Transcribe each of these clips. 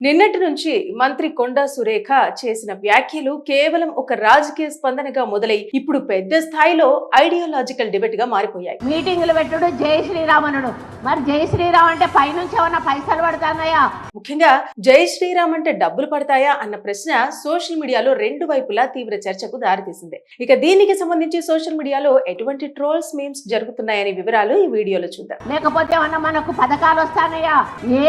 నిన్నటి నుంచి మంత్రి కొండా సురేఖ చేసిన వ్యాఖ్యలు కేవలం ఒక రాజకీయ స్పందనగా మొదలై ఇప్పుడు పెద్ద స్థాయిలో ఐడియాలజికల్ డిబేట్ గా మారిపోయాయి. మీటింగ్లు పెట్టుడు జై శ్రీరామనుడు. మరి జై శ్రీరామ్ అంటే పైనుంచి ఏమన్నా పైసలు పడతాయా? ముఖ్యంగా జై శ్రీరామ్ అంటే డబ్బులు పడతాయా అన్న ప్రశ్న సోషల్ మీడియాలో రెండు వైపులా తీవ్ర చర్చకు దారితీసింది. ఇక దీనికి సంబంధించి సోషల్ మీడియాలో ఎటువంటి ట్రోల్స్ మీమ్స్ జరుగుతున్నాయనే వివరాలు ఈ వీడియోలో చూద్దాం. లేకపోతే ఏమన్నా మనకు పథకాలు వస్తానయ్యా?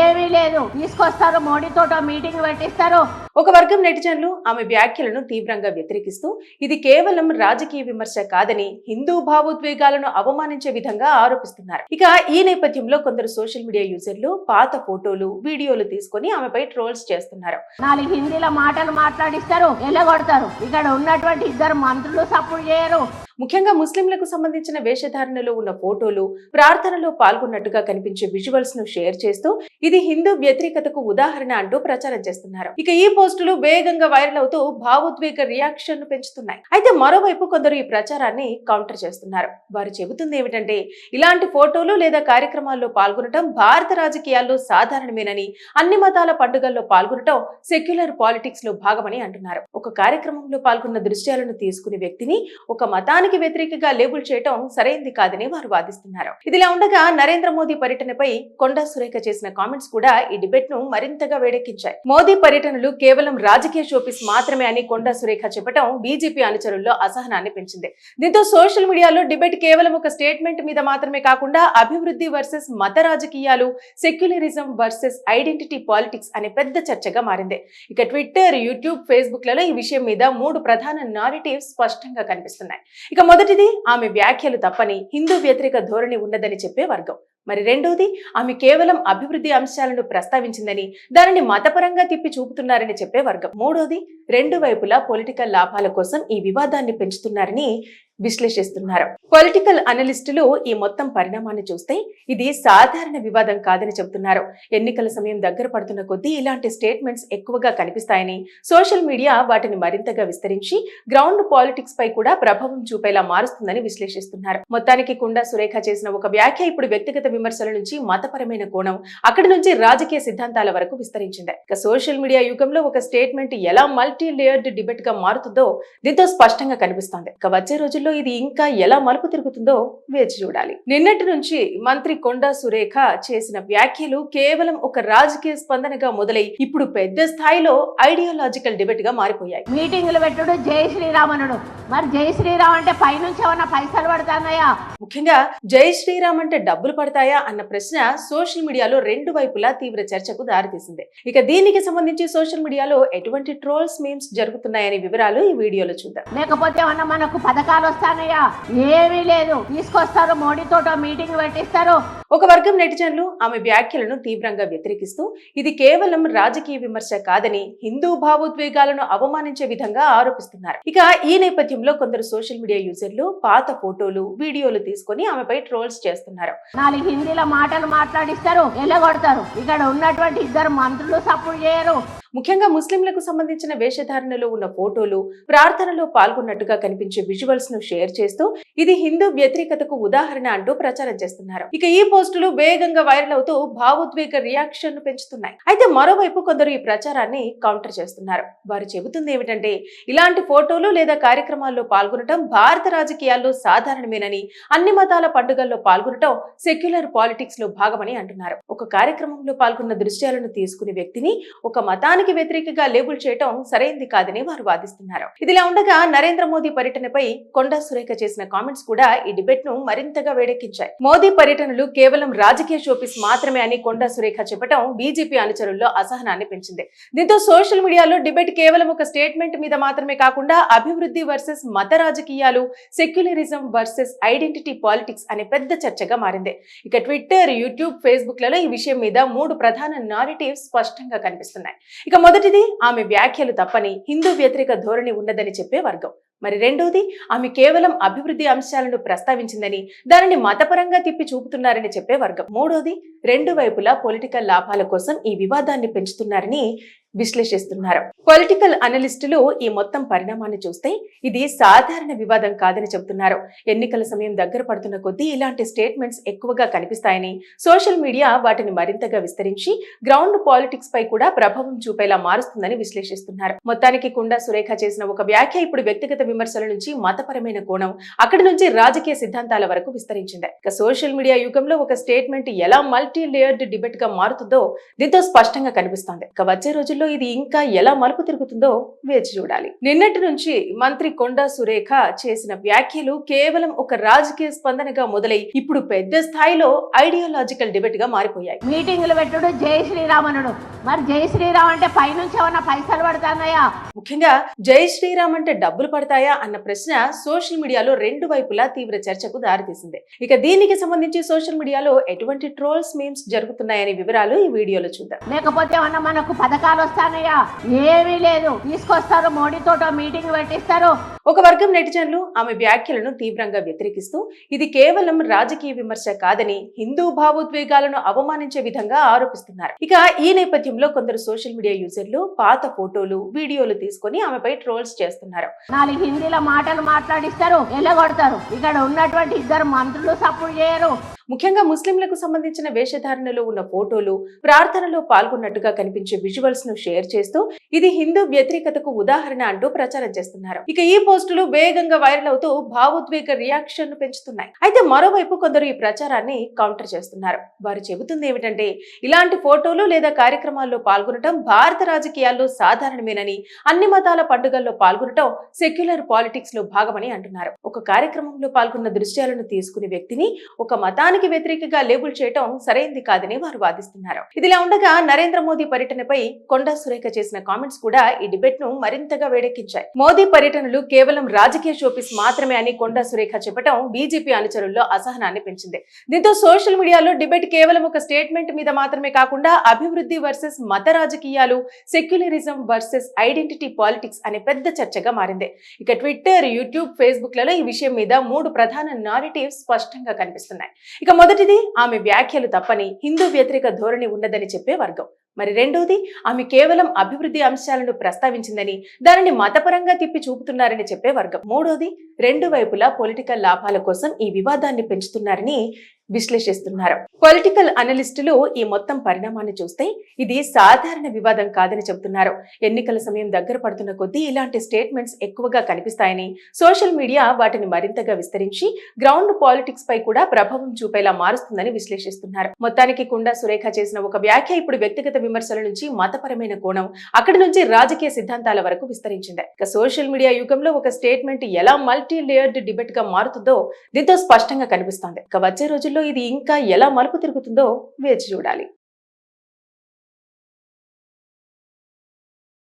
ఏమీ లేదు, తీసుకొస్తారు, మోడీతో మీటింగ్ పెట్టిస్తారు. ఒక వర్గం నెటిజన్లు ఆమె వ్యాఖ్యలను తీవ్రంగా వ్యతిరేకిస్తూ ఇది కేవలం రాజకీయ విమర్శ కాదని హిందూ భావోద్వేగాలను అవమానించే విధంగా ఆరోపిస్తున్నారు. ఇక ఈ నేపథ్యంలో కొందరు సోషల్ మీడియా యూజర్లు పాత ఫోటోలు వీడియోలు తీసుకొని ఆమెపై ట్రోల్స్ చేస్తున్నారు. 4 హిందీల మాటలు మాట్లాడిస్తారు, ఎల్లగొడతారు. ఇక్కడ ఉన్నటువంటి 2 మంత్రులు సపోర్ట్ చేయరు. ముఖ్యంగా ముస్లింలకు సంబంధించిన వేషధారణలో ఉన్న ఫోటోలు ప్రార్థనలో పాల్గొన్నట్టుగా కనిపించే విజువల్స్ ను షేర్ చేస్తూ ఇది హిందూ వ్యతిరేకతకు ఉదాహరణ అంటూ ప్రచారం చేస్తున్నారు. ఇక ఈ పోస్టులు వేగంగా వైరల్ అవుతూ భావోద్వేగ రియాక్షన్ ను పెంచుతున్నాయి. అయితే మరోవైపు కొందరు ఈ ప్రచారాన్ని కౌంటర్ చేస్తున్నారు. వారు చెబుతుంది ఏమిటంటే ఇలాంటి ఫోటోలు లేదా కార్యక్రమాల్లో పాల్గొనడం భారత రాజకీయాల్లో సాధారణమేనని, అన్ని మతాల పండుగల్లో పాల్గొనడం సెక్యులర్ పాలిటిక్స్ లో భాగమని అంటున్నారు. ఒక కార్యక్రమంలో పాల్గొన్న దృశ్యాలను తీసుకునే వ్యక్తిని ఒక మతానికి వ్యతిరేకంగా లేబుల్ చేయడం సరైంది కాదని వారు వాదిస్తున్నారు. ఇదిలా ఉండగా నరేంద్ర మోదీ పర్యటనపై కొండా సురేఖ చేసిన కామెంట్స్ కూడా ఈ డిబేట్ ను మరింతగా వేడెక్కించాయి. మోదీ పర్యటనలు కేవలం రాజకీయ షోపీస్ మాత్రమే అని కొండా సురేఖ చెప్పడం బీజేపీ అనుచరుల్లో అసహనాన్ని పెంచింది. దీంతో సోషల్ మీడియాలో డిబేట్ కేవలం ఒక స్టేట్మెంట్ మీద మాత్రమే కాకుండా అభివృద్ధి వర్సెస్ మత రాజకీయాలు, సెక్యులరిజం వర్సెస్ ఐడెంటిటీ పాలిటిక్స్ అనే పెద్ద చర్చగా మారింది. ఇక ట్విట్టర్, యూట్యూబ్, ఫేస్బుక్ లలో ఈ విషయం మీద 3 ప్రధాన నారేటివ్స్ స్పష్టంగా కనిపిస్తున్నాయి. ఇక మొదటిది ఆమె వ్యాఖ్యలు తప్పని, హిందూ వ్యతిరేక ధోరణి ఉన్నదని చెప్పే వర్గం. మరి రెండోది ఆమె కేవలం అభివృద్ధి అంశాలను ప్రస్తావించిందని, దానిని మతపరంగా తిప్పి చూపుతున్నారని చెప్పే వర్గం. మూడోది రెండు వైపులా పొలిటికల్ లాభాల కోసం ఈ వివాదాన్ని పెంచుతున్నారని విశ్లేషిస్తున్నారు. పొలిటికల్ అనలిస్టులు ఈ మొత్తం పరిణామాన్ని చూస్తే ఇది సాధారణ వివాదం కాదని చెబుతున్నారు. ఎన్నికల సమయం దగ్గర పడుతున్న కొద్దీ ఇలాంటి స్టేట్మెంట్స్ ఎక్కువగా కనిపిస్తాయని, సోషల్ మీడియా వాటిని మరింతగా విస్తరించి గ్రౌండ్ పాలిటిక్స్ పై కూడా ప్రభావం చూపేలా మారుస్తుందని విశ్లేషిస్తున్నారు. మొత్తానికి కొండా సురేఖ చేసిన ఒక వ్యాఖ్య ఇప్పుడు వ్యక్తిగత విమర్శల నుంచి మతపరమైన కోణం, అక్కడి నుంచి రాజకీయ సిద్ధాంతాల వరకు విస్తరించింది. ఇక సోషల్ మీడియా యుగంలో ఒక స్టేట్మెంట్ ఎలా మల్టీ లేయర్డ్ డిబేట్ గా మారుతుందో దీంతో స్పష్టంగా కనిపిస్తోంది. ఇక వచ్చే రోజుల్లో ఇది ఇంకా ఎలా మలుపు తిరుగుతుందో వేచి చూడాలి. నిన్నటి నుంచి మంత్రి కొండా సురేఖ చేసిన వ్యాఖ్యలు కేవలం ఒక రాజకీయ స్పందనగా మొదలై ఇప్పుడు పెద్ద స్థాయిలో ఐడియాలజికల్ డిబేట్ గా మారిపోయాయి. మీటింగ్లు పెట్టుడు జై శ్రీరామనుడు. మరి జై శ్రీరామ్ అంటే పైనుంచి ఏమన్నా పైసలు పడతాయా? ముఖ్యంగా జై శ్రీరామ్ అంటే డబ్బులు పడతాయా అన్న ప్రశ్న సోషల్ మీడియాలో రెండు వైపులా తీవ్ర చర్చకు దారితీసింది. ఇక దీనికి సంబంధించి సోషల్ మీడియాలో ఎటువంటి ట్రోల్స్ మీమ్స్ జరుగుతున్నాయనే వివరాలు ఈ వీడియోలో చూద్దాం. లేకపోతే ఏమన్నా మనకు పథకాలు వస్తానయ్యా? ఏమీ లేదు, తీసుకొస్తారు, మోడీతో మీటింగ్ పెట్టిస్తారు. ఒక వర్గం నెటిజన్లు ఆమె వ్యాఖ్యలను తీవ్రంగా వ్యతిరేకిస్తూ ఇది కేవలం రాజకీయ విమర్శ కాదని, హిందూ భావోద్వేగాలను అవమానించే విధంగా ఆరోపిస్తున్నారు. ఇక ఈ నేపథ్యంలో కొందరు సోషల్ మీడియా యూజర్లు పాత ఫోటోలు వీడియోలు తీసుకొని ఆమెపై ట్రోల్స్ చేస్తున్నారు. 4 హిందీల మాటలు మాట్లాడిస్తారు, ఎల్లగొడతారు. ఇక్కడ ఉన్నటువంటి 2 మంత్రులు సపోర్ట్ చేయరు. ముఖ్యంగా ముస్లింలకు సంబంధించిన వేషధారణలో ఉన్న ఫోటోలు ప్రార్థనలో పాల్గొన్నట్టుగా కనిపించే విజువల్స్ ను షేర్ చేస్తూ ఇది హిందూ వ్యతిరేకతకు ఉదాహరణ అంటూ ప్రచారం చేస్తున్నారు. ఇక ఈ పోస్టులు వేగంగా వైరల్ అవుతూ భావోద్వేగ రియాక్షన్ ను పెంచుతున్నాయి. అయితే మరోవైపు కొందరు ఈ ప్రచారాన్ని కౌంటర్ చేస్తున్నారు. వారు చెబుతుంది ఏమిటంటే ఇలాంటి ఫోటోలు లేదా కార్యక్రమాల్లో పాల్గొనడం భారత రాజకీయాల్లో సాధారణమేనని, అన్ని మతాల పండుగల్లో పాల్గొనడం సెక్యులర్ పాలిటిక్స్ లో భాగమని అంటున్నారు. ఒక కార్యక్రమంలో పాల్గొన్న దృశ్యాలను తీసుకునే వ్యక్తిని ఒక మతానికి వ్యతిరేకంగా లేబుల్ చేయడం సరైంది కాదని వారు వాదిస్తున్నారు. ఇదిలా ఉండగా నరేంద్ర మోదీ పర్యటనపై కొండా సురేఖ చేసిన కామెంట్స్ కూడా ఈ డిబేట్ ను మరింతగా వేడెక్కించాయి. మోదీ పర్యటనలు కేవలం రాజకీయ షోపీస్ మాత్రమే అని కొండా సురేఖ చెప్పడం బీజేపీ అనుచరుల్లో అసహనాన్ని పెంచింది. దీంతో సోషల్ మీడియాలో డిబేట్ కేవలం ఒక స్టేట్మెంట్ మీద మాత్రమే కాకుండా అభివృద్ధి వర్సెస్ మత రాజకీయాలు, సెక్యులరిజం వర్సెస్ ఐడెంటిటీ పాలిటిక్స్ అనే పెద్ద చర్చగా మారింది. ఇక ట్విట్టర్, యూట్యూబ్, ఫేస్బుక్ లలో ఈ విషయం మీద 3 ప్రధాన నారేటివ్స్ స్పష్టంగా కనిపిస్తున్నాయి. ఇక మొదటిది ఆమె వ్యాఖ్యలు తప్పని, హిందూ వ్యతిరేక ధోరణి ఉన్నదని చెప్పే వర్గం. మరి రెండోది ఆమె కేవలం అభివృద్ధి అంశాలను ప్రస్తావించిందని, దానిని మతపరంగా తిప్పి చూపుతున్నారని చెప్పే వర్గం. మూడోది రెండు వైపులా పొలిటికల్ లాభాల కోసం ఈ వివాదాన్ని పెంచుతున్నారని విశ్లేషిస్తున్నారు. పొలిటికల్ అనలిస్టులు ఈ మొత్తం పరిణామాన్ని చూస్తే ఇది సాధారణ వివాదం కాదని చెబుతున్నారు. ఎన్నికల సమయం దగ్గర పడుతున్న కొద్దీ ఇలాంటి స్టేట్మెంట్స్ ఎక్కువగా కనిపిస్తాయని, సోషల్ మీడియా వాటిని మరింతగా విస్తరించి గ్రౌండ్ పాలిటిక్స్ పై కూడా ప్రభావం చూపేలా మారుస్తుందని విశ్లేషిస్తున్నారు. మొత్తానికి కుండా సురేఖ చేసిన ఒక వ్యాఖ్య ఇప్పుడు వ్యక్తిగత విమర్శల నుంచి మతపరమైన కోణం, అక్కడి నుంచి రాజకీయ సిద్ధాంతాల వరకు విస్తరించింది. ఇక సోషల్ మీడియా యుగంలో ఒక స్టేట్మెంట్ ఎలా మల్టీ లేయర్డ్ డిబేట్ గా మారుతుందో దీంతో స్పష్టంగా కనిపిస్తోంది. ఇక వచ్చే రోజుల్లో ఇది ఇంకా ఎలా మలుపు తిరుగుతుందో వేచి చూడాలి. నిన్నటి నుంచి మంత్రి కొండా సురేఖ చేసిన వ్యాఖ్యలు కేవలం ఒక రాజకీయ స్పందనగా మొదలై ఇప్పుడు పెద్ద స్థాయిలో ఐడియాలజికల్ డిబేట్ గా మారిపోయాయి. మీటింగ్లు పెట్టుడు జై శ్రీరామనుడు. మరి జై శ్రీరామ్ అంటే పైనుంచి ఏమన్నా పైసలు పడతాయా? ముఖ్యంగా జై శ్రీరామ్ అంటే డబ్బులు పడతాయా అన్న ప్రశ్న సోషల్ మీడియాలో రెండు వైపులా తీవ్ర చర్చకు దారితీసింది. ఇక దీనికి సంబంధించి సోషల్ మీడియాలో ఎటువంటి ట్రోల్స్ మీమ్స్ జరుగుతున్నాయనే వివరాలు ఈ వీడియోలో చూద్దాం. లేకపోతే ఏమన్నా మనకు పథకాలు వస్తానయ్యా? ఏమీ లేదు. తీసుకొస్తారు, మోడీతో మీటింగ్ పెట్టిస్తారు. ఒక వర్గం నెటిజన్లు ఆమె వ్యాఖ్యలను తీవ్రంగా వ్యతిరేకిస్తూ ఇది కేవలం రాజకీయ విమర్శ కాదని హిందూ భావోద్వేగాలను అవమానించే విధంగా ఆరోపిస్తున్నారు. ఇక ఈ నేపథ్యంలో కొందరు సోషల్ మీడియా యూజర్లు పాత ఫోటోలు, వీడియోలు తీసుకొని ఆమెపై ట్రోల్స్ చేస్తున్నారు. 4 హిందీలో మాటలు మాట్లాడిస్తారు, ఎల్లగొడతారు. ఇక్కడ ఉన్నటువంటి 2 మంత్రులు సపోర్ట్ చేయరు. ముఖ్యంగా ముస్లింలకు సంబంధించిన వేషధారణలో ఉన్న ఫోటోలు, ప్రార్థనలో పాల్గొన్నట్టుగా కనిపించే విజువల్స్ ను షేర్ చేస్తూ ఇది హిందూ వ్యతిరేకతకు ఉదాహరణ అంటూ ప్రచారం చేస్తున్నారు. ఇక ఈ పోస్టులు వేగంగా వైరల్ అవుతూ భావోద్వేగ రియాక్షన్ ను పెంచుతున్నాయి. అయితే మరోవైపు కొందరు ఈ ప్రచారాన్ని కౌంటర్ చేస్తున్నారు. వారు చెబుతుంది ఏమిటంటే ఇలాంటి ఫోటోలు లేదా కార్యక్రమాల్లో పాల్గొనడం భారత రాజకీయాల్లో సాధారణమేనని, అన్ని మతాల పండుగల్లో పాల్గొనడం సెక్యులర్ పాలిటిక్స్ లో భాగమని అంటున్నారు. ఒక కార్యక్రమంలో పాల్గొన్న దృశ్యాలను తీసుకునే వ్యక్తిని ఒక మతానికి వ్యతిరేకంగా లేబుల్ చేయడం సరైంది కాదని వారు వాదిస్తున్నారు. ఇదిలా ఉండగా నరేంద్ర మోదీ పర్యటనపై కొండా సురేఖ చేసిన కామెంట్స్ కూడా ఈ డిబేట్ ను మరింతగా వేడెక్కించాయి. మోదీ పర్యటనలు కేవలం రాజకీయ షోపీస్ మాత్రమే అని కొండా సురేఖ చెప్పడం బీజేపీ అనుచరుల్లో అసహనాన్ని పెంచింది. దీంతో సోషల్ మీడియాలో డిబేట్ కేవలం ఒక స్టేట్మెంట్ మీద మాత్రమే కాకుండా అభివృద్ధి వర్సెస్ మత రాజకీయాలు, సెక్యులరిజం వర్సెస్ ఐడెంటిటీ పాలిటిక్స్ అనే పెద్ద చర్చగా మారింది. ఇక ట్విట్టర్, యూట్యూబ్, ఫేస్బుక్ లలో ఈ విషయం మీద 3 ప్రధాన నారేటివ్స్ స్పష్టంగా కనిపిస్తున్నాయి. ఇక మొదటిది ఆమె వ్యాఖ్యలు తప్పని, హిందూ వ్యతిరేక ధోరణి ఉన్నదని చెప్పే వర్గం. మరి రెండోది ఆమె కేవలం అభివృద్ధి అంశాలను ప్రస్తావించిందని, దానిని మతపరంగా తిప్పి చూపుతున్నారని చెప్పే వర్గం. మూడోది రెండు వైపులా పొలిటికల్ లాభాల కోసం ఈ వివాదాన్ని పెంచుతున్నారని విశ్లేషిస్తున్నారు. పొలిటికల్ అనలిస్టులు ఈ మొత్తం పరిణామాన్ని చూస్తే ఇది సాధారణ వివాదం కాదని చెబుతున్నారు. ఎన్నికల సమయం దగ్గర పడుతున్న కొద్దీ ఇలాంటి స్టేట్మెంట్స్ ఎక్కువగా కనిపిస్తాయని, సోషల్ మీడియా వాటిని మరింతగా విస్తరించి గ్రౌండ్ పాలిటిక్స్ పై కూడా ప్రభావం చూపేలా మారుస్తుందని విశ్లేషిస్తున్నారు. మొత్తానికి కుండా సురేఖ చేసిన ఒక వ్యాఖ్య ఇప్పుడు వ్యక్తిగత విమర్శల నుంచి మతపరమైన కోణం, అక్కడి నుంచి రాజకీయ సిద్ధాంతాల వరకు విస్తరించింది. ఇక సోషల్ మీడియా యుగంలో ఒక స్టేట్మెంట్ ఎలా మల్టీ లేయర్డ్ డిబేట్ గా మారుతుందో దీంతో స్పష్టంగా కనిపిస్తోంది. ఇక వచ్చే రోజుల్లో ఇది ఇంకా ఎలా మలుపు తిరుగుతుందో వేచి చూడాలి.